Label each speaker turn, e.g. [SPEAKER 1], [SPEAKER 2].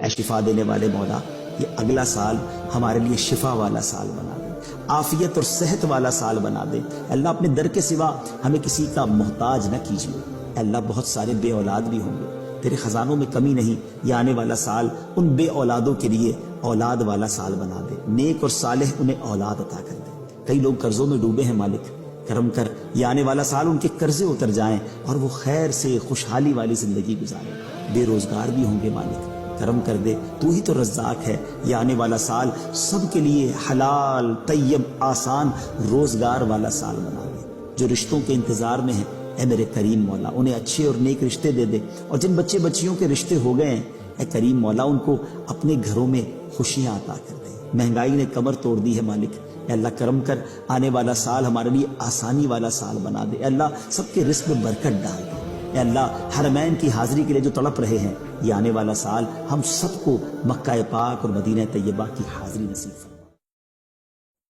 [SPEAKER 1] اے شفا دینے والے مولا، یہ اگلا سال ہمارے لیے شفا والا سال بنا دے، عافیت اور صحت والا سال بنا دے۔ اللہ اپنے در کے سوا ہمیں کسی کا محتاج نہ کیجیے۔ اللہ بہت سارے بے اولاد بھی ہوں گے، تیرے خزانوں میں کمی نہیں، یہ آنے والا سال ان بے اولادوں کے لیے اولاد والا سال بنا دے، نیک اور صالح انہیں اولاد عطا کر دے۔ کئی لوگ قرضوں میں ڈوبے ہیں، مالک کرم کر، یہ آنے والا سال ان کے قرضے اتر جائیں اور وہ خیر سے خوشحالی والی زندگی گزاریں۔ بے روزگار بھی ہوں گے، مالک کرم کر دے، تو ہی تو رزاق ہے۔ یہ آنے والا سال سب کے لیے حلال، طیب، آسان روزگار والا سال بنا دے۔ جو رشتوں کے انتظار میں ہیں، اے میرے کریم مولا انہیں اچھے اور نیک رشتے دے دے، اور جن بچے بچیوں کے رشتے ہو گئے ہیں، اے کریم مولا ان کو اپنے گھروں میں خوشیاں عطا کر دے۔ مہنگائی نے کمر توڑ دی ہے، مالک اے اللہ کرم کر، آنے والا سال ہمارے لیے آسانی والا سال بنا دے۔ اے اللہ سب کے رزق میں برکت ڈال دے۔ اے اللہ حرمین کی حاضری کے لیے جو تڑپ رہے ہیں، یہ آنے والا سال ہم سب کو مکہ پاک اور مدینہ طیبہ کی حاضری نصیب فرما۔